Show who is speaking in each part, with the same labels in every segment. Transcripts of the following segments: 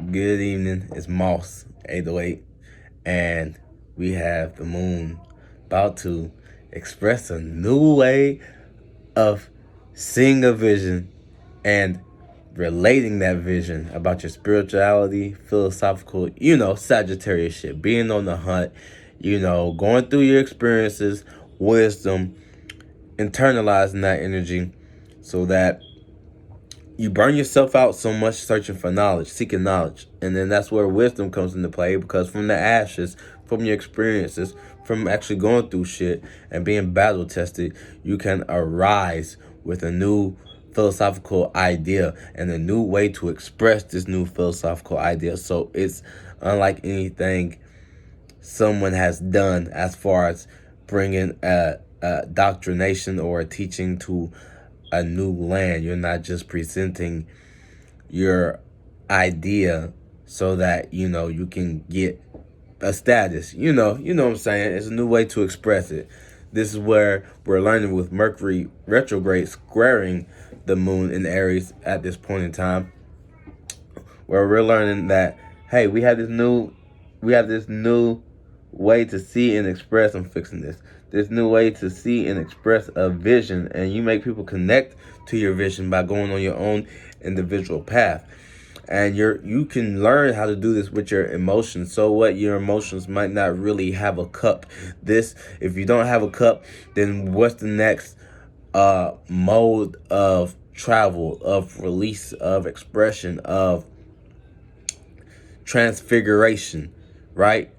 Speaker 1: Good evening. It's Moss 808, and we have the moon about to express a new way of seeing a vision and relating that vision about your spirituality, philosophical, Sagittarius shit, being on the hunt, going through your experiences, wisdom, internalizing that energy so that you burn yourself out so much searching for knowledge, seeking knowledge. And then that's where wisdom comes into play, because from the ashes, from your experiences, from actually going through shit and being battle tested, you can arise with a new philosophical idea and a new way to express this new philosophical idea. So it's unlike anything someone has done as far as bringing a doctrination or a teaching to a new land. You're not just presenting your idea so that you can get a status. You know what I'm saying. It's a new way to express it. This is where we're learning with Mercury retrograde squaring the moon in Aries at this point in time, where we're learning that, hey, we have this new way to see and express. I'm fixing this new way to see and express a vision, and you make people connect to your vision by going on your own individual path. And you can learn how to do this with your emotions. So what? Your emotions might not really have a cup. If you don't have a cup, then what's the next mode of travel, of release, of expression, of transfiguration, right?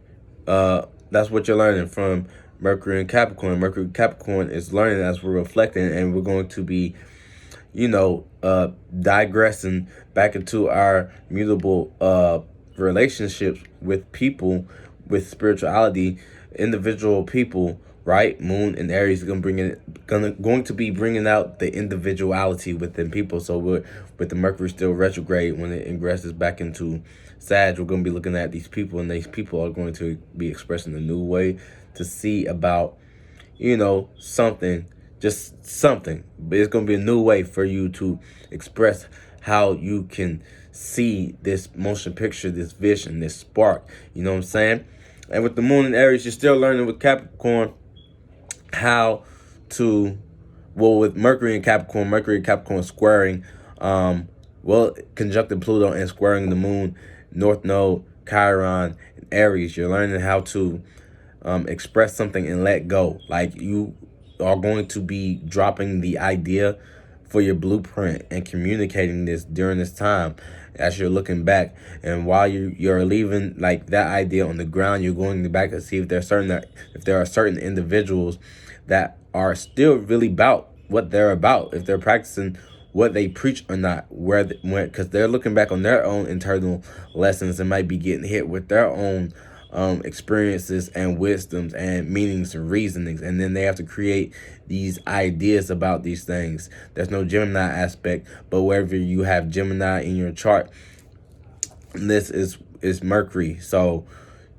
Speaker 1: That's what you're learning from Mercury and Capricorn. Mercury and Capricorn is learning as we're reflecting, and we're going to be, digressing back into our mutable relationships with people, with spirituality, individual people. Right, Moon and Aries is going to be bringing out the individuality within people. So with the Mercury still retrograde, when it ingresses back into Sag, we're going to be looking at these people, and these people are going to be expressing a new way to see about, something, just something. But it's going to be a new way for you to express how you can see this motion picture, this vision, this spark. You know what I'm saying? And with the Moon and Aries, you're still learning with Capricorn how to, with Mercury and Capricorn squaring, conjuncting Pluto and squaring the moon, North Node, Chiron, and Aries. You're learning how to express something and let go. Like, you are going to be dropping the idea for your blueprint and communicating this during this time as you're looking back. And while you're leaving like that idea on the ground, you're going back to see if there are certain individuals that are still really about what they're about, if they're practicing what they preach or not, because they're looking back on their own internal lessons and might be getting hit with their own experiences and wisdoms and meanings and reasonings, and then they have to create these ideas about these things. There's no Gemini aspect, but wherever you have Gemini in your chart, this is Mercury. So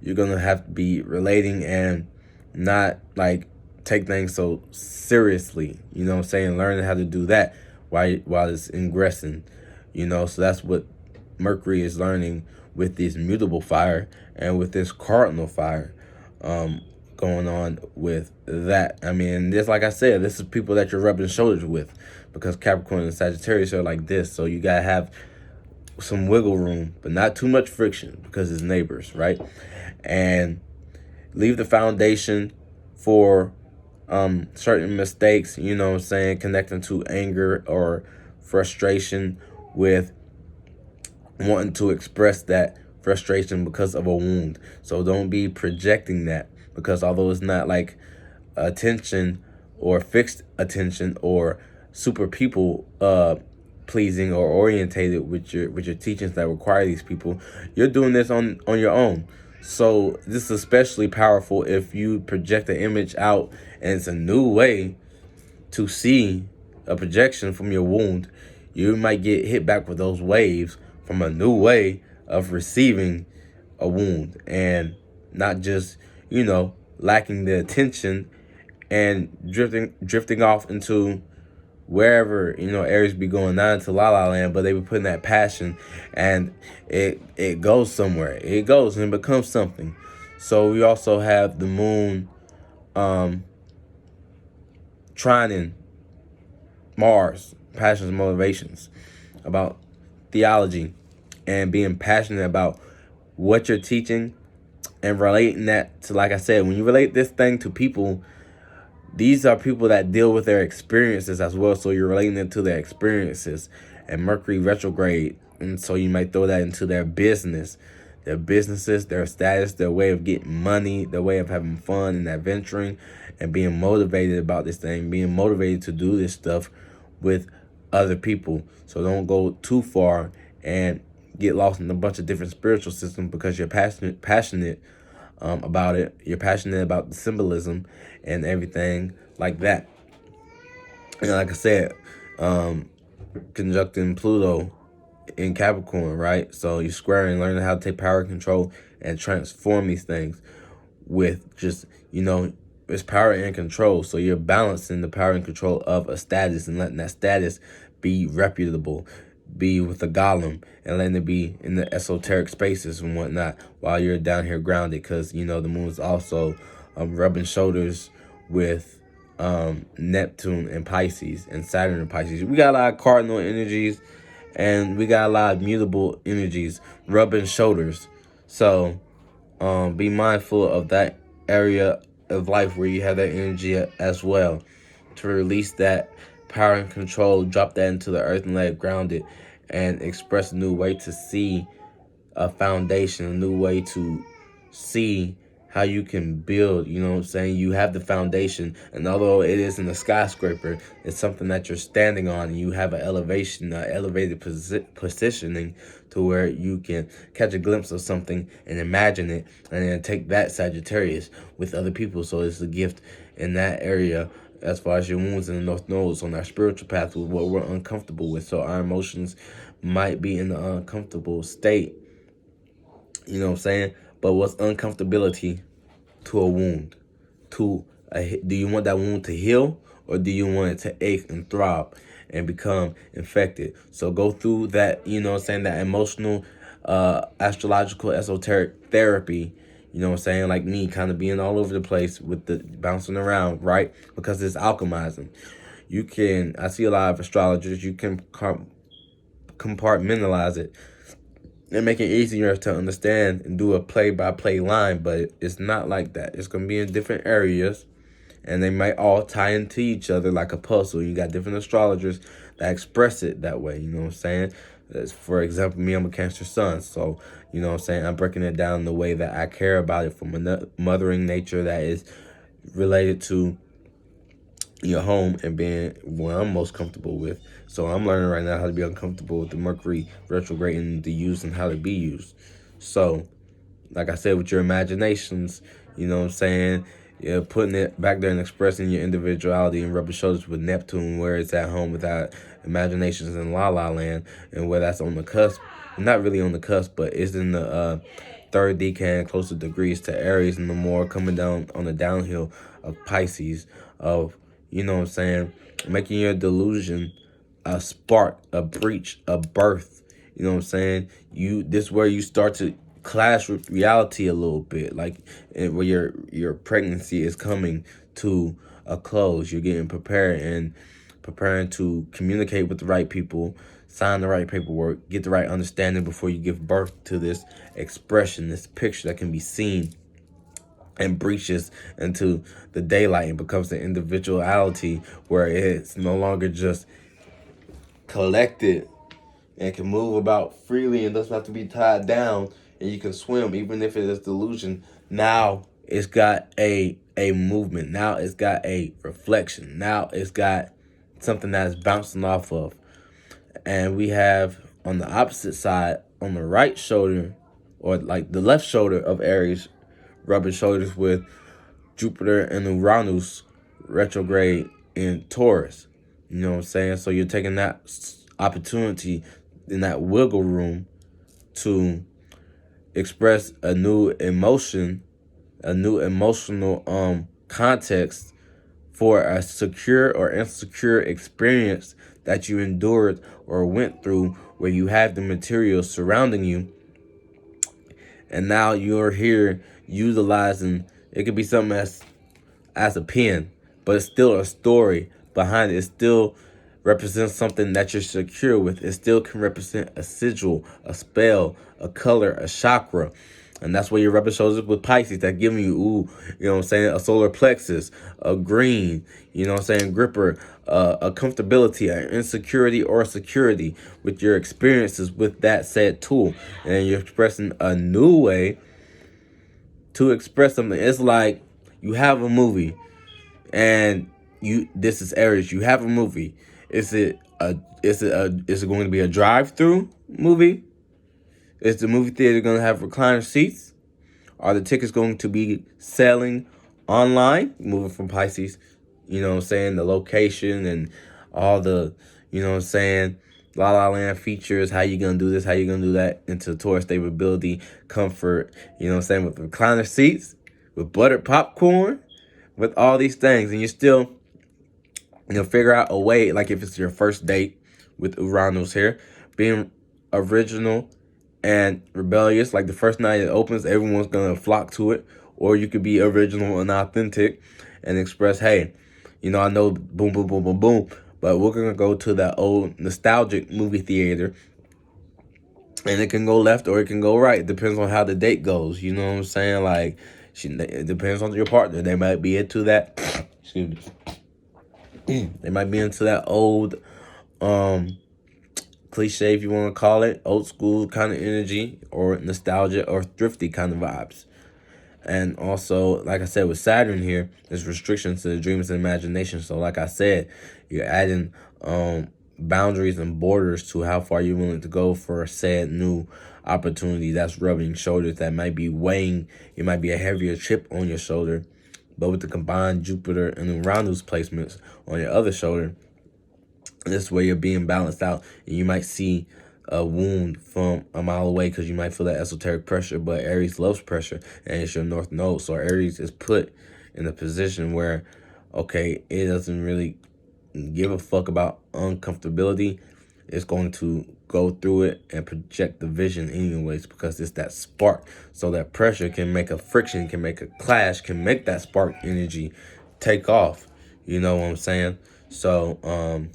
Speaker 1: you're gonna have to be relating and not like take things so seriously. You know what I'm saying? Learning how to do that while it's ingressing. So that's what Mercury is learning with this mutable fire and with this cardinal fire going on with that. I mean, this, like I said, this is people that you're rubbing shoulders with, because Capricorn and Sagittarius are like this. So you gotta have some wiggle room, but not too much friction, because it's neighbors, right? And leave the foundation for certain mistakes, connecting to anger or frustration with wanting to express that frustration because of a wound. So don't be projecting that, because although it's not like attention or fixed attention or super people pleasing or orientated with your teachings that require these people, you're doing this on your own. So this is especially powerful if you project the image out, and it's a new way to see a projection from your wound. You might get hit back with those waves from a new way of receiving a wound, and not just, lacking the attention and drifting off into wherever, Aries be going, not into La La Land, but they be putting that passion, and it goes somewhere. It goes and it becomes something. So we also have the moon trining Mars, passions and motivations, about theology and being passionate about what you're teaching and relating that to, like I said, when you relate this thing to people, these are people that deal with their experiences as well. So you're relating it to their experiences, and Mercury retrograde. And so you might throw that into their business, their businesses, their status, their way of getting money, their way of having fun and adventuring and being motivated about this thing, being motivated to do this stuff with other people. So don't go too far and get lost in a bunch of different spiritual systems because you're passionate about it. You're passionate about the symbolism and everything like that. And like I said, conjuncting Pluto in Capricorn, right? So you're squaring, learning how to take power, control, and transform these things with just, it's power and control. So you're balancing the power and control of a status and letting that status be reputable, be with the golem, and letting it be in the esoteric spaces and whatnot while you're down here grounded. Because, the moon's also rubbing shoulders with Neptune and Pisces and Saturn and Pisces. We got a lot of cardinal energies and we got a lot of mutable energies rubbing shoulders. So be mindful of that area of life where you have that energy as well, to release that power and control, drop that into the earth and let it ground it, and express a new way to see a foundation, a new way to see how you can build. You have the foundation, and although it isn't a skyscraper, it's something that you're standing on, and you have an elevation, elevated positioning to where you can catch a glimpse of something and imagine it, and then take that Sagittarius with other people. So it's a gift in that area as far as your wounds in the North Nodes on our spiritual path with what we're uncomfortable with. So our emotions might be in an uncomfortable state. You know what I'm saying? But what's uncomfortability to a wound? Do you want that wound to heal, or do you want it to ache and throb and become infected? So go through that, that emotional, astrological, esoteric therapy, like me, kind of being all over the place with the bouncing around, right? Because it's alchemizing. I see a lot of astrologers, you can compartmentalize it and make it easier to understand and do a play-by-play line, but it's not like that. It's going to be in different areas, and they might all tie into each other like a puzzle. You got different astrologers that express it that way, you know what I'm saying? For example, me, I'm a Cancer sun, so, I'm breaking it down in the way that I care about it from a mothering nature that is related to your home and being what I'm most comfortable with. So I'm learning right now how to be uncomfortable with the Mercury retrograde and the use and how to be used. So, like I said, with your imaginations, you're putting it back there and expressing your individuality and rubbing shoulders with Neptune, where it's at home without imaginations in La La Land, and where that's on the cusp. Not really on the cusp, but it's in the third decan, closer degrees to Aries, and the more coming down on the downhill of Pisces, of, making your delusion a spark, a breach, a birth. This is where you start to clash with reality a little bit, like where your pregnancy is coming to a close. You're getting prepared and preparing to communicate with the right people, sign the right paperwork, get the right understanding before you give birth to this expression, this picture that can be seen and breaches into the daylight and becomes the individuality where it's no longer just collected and can move about freely and doesn't have to be tied down, and you can swim even if it is delusion. Now it's got a movement. Now it's got a reflection. Now it's got something that is bouncing off of. And we have on the opposite side, on the right shoulder, or like the left shoulder of Aries, rubbing shoulders with Jupiter and Uranus retrograde in Taurus. You know what I'm saying? So you're taking that opportunity in that wiggle room to express a new emotion, a new emotional context for a secure or insecure experience that you endured or went through, where you have the material surrounding you, and now you're here utilizing. It could be something as a pen, but it's still a story behind it. It still represents something that you're secure with. It still can represent a sigil, a spell, a color, a chakra. And that's where your rubber shows up with Pisces, that giving you, you know what I'm saying, a solar plexus, a green, you know what I'm saying, gripper, a comfortability, an insecurity or a security with your experiences with that said tool. And you're expressing a new way to express something. It's like you have a movie, and this is Aries. You have a movie. Is it going to be a drive-through movie? Is the movie theater going to have recliner seats? Are the tickets going to be selling online? Moving from Pisces, you know what I'm saying, the location and all the, you know what I'm saying, La La Land features, how you going to do this, how you going to do that, into Taurus stability, comfort, you know what I'm saying, with recliner seats, with buttered popcorn, with all these things. And you're still, figure out a way, like if it's your first date with Uranus here, being original and rebellious. Like the first night it opens, everyone's gonna flock to it. Or you could be original and authentic and express, hey, I know boom, boom, boom, boom, boom, but we're gonna go to that old nostalgic movie theater, and it can go left or it can go right. It depends on how the date goes. You know what I'm saying? Like, it depends on your partner. They might be into that. Excuse me. They might be into that old, cliche, if you want to call it, old school kind of energy, or nostalgia, or thrifty kind of vibes. And also, like I said, with Saturn here, there's restrictions to the dreams and imagination. So like I said, you're adding boundaries and borders to how far you're willing to go for a said new opportunity that's rubbing shoulders, that might be weighing. It might be a heavier chip on your shoulder. But with the combined Jupiter and Uranus placements on your other shoulder, this way you're being balanced out. And you might see a wound from a mile away because you might feel that esoteric pressure. But Aries loves pressure, and it's your north node. So Aries is put in a position where, okay, it doesn't really give a fuck about uncomfortability. It's going to go through it and project the vision anyways, because it's that spark. So that pressure can make a friction, can make a clash, can make that spark energy take off. You know what I'm saying? So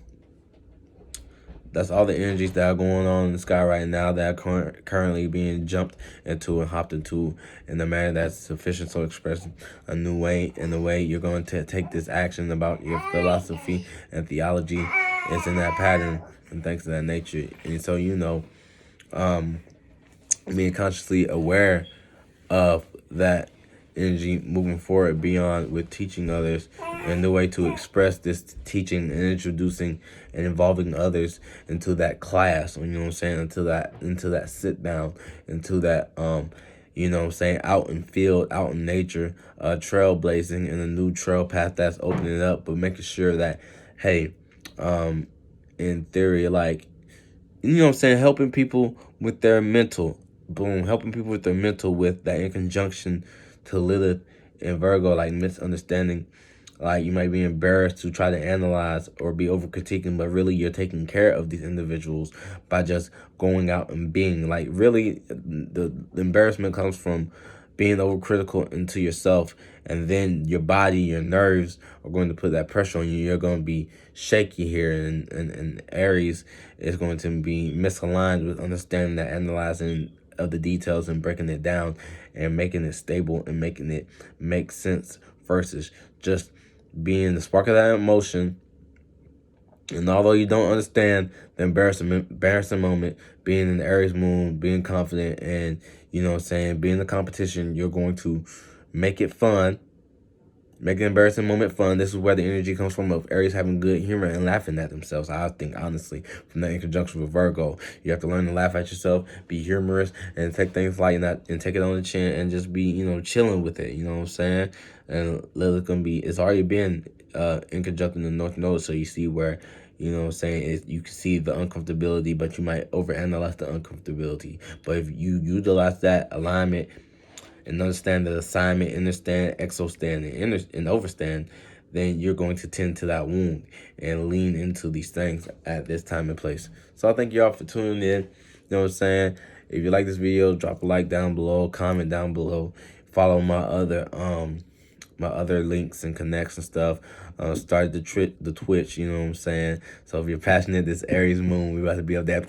Speaker 1: that's all the energies that are going on in the sky right now, that are currently being jumped into and hopped into in a manner that's sufficient to express a new way. In the way you're going to take this action about your philosophy and theology is in that pattern and things of that nature. And so, being consciously aware of that energy moving forward, beyond with teaching others, and the way to express this teaching and introducing and involving others into that class, you know what I'm saying, into that sit down, into that you know what I'm saying, out in field, out in nature, trailblazing in a new trail path that's opening up, but making sure that, hey, in theory, like, you know what I'm saying, helping people with their mental, helping people with their mental, with that in conjunction to Lilith and Virgo, like misunderstanding. Like, you might be embarrassed to try to analyze or be over critiquing, but really you're taking care of these individuals by just going out and being. Like, really, the embarrassment comes from being overcritical into yourself, and then your body, your nerves are going to put that pressure on you. You're going to be shaky here, and Aries is going to be misaligned with understanding that analyzing of the details and breaking it down and making it stable and making it make sense versus just being the spark of that emotion. And although you don't understand the embarrassing moment, being in the Aries moon, being confident, and, you know what I'm saying, being in the competition, you're going to make it fun. Make an embarrassing moment fun. This is where the energy comes from, of Aries having good humor and laughing at themselves. I think, honestly, from that in conjunction with Virgo, you have to learn to laugh at yourself, be humorous, and take things light, and take it on the chin, and just be, chilling with it. You know what I'm saying? And Lilith gonna be, it's already been in conjunction the North Node, so you see where, you know what I'm saying, you can see the uncomfortability, but you might overanalyze the uncomfortability. But if you utilize that alignment and understand the assignment, understand, exostand, and overstand, then you're going to tend to that wound and lean into these things at this time and place. So I thank y'all for tuning in. You know what I'm saying? If you like this video, drop a like down below, comment down below, follow my other links and connects and stuff. Started the Twitch, you know what I'm saying? So if you're passionate, this Aries moon, we about to be up there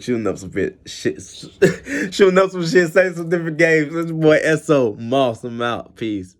Speaker 1: shooting up some shit, shooting up some shit, saying some different games. This boy SO Moss, I'm out. Peace.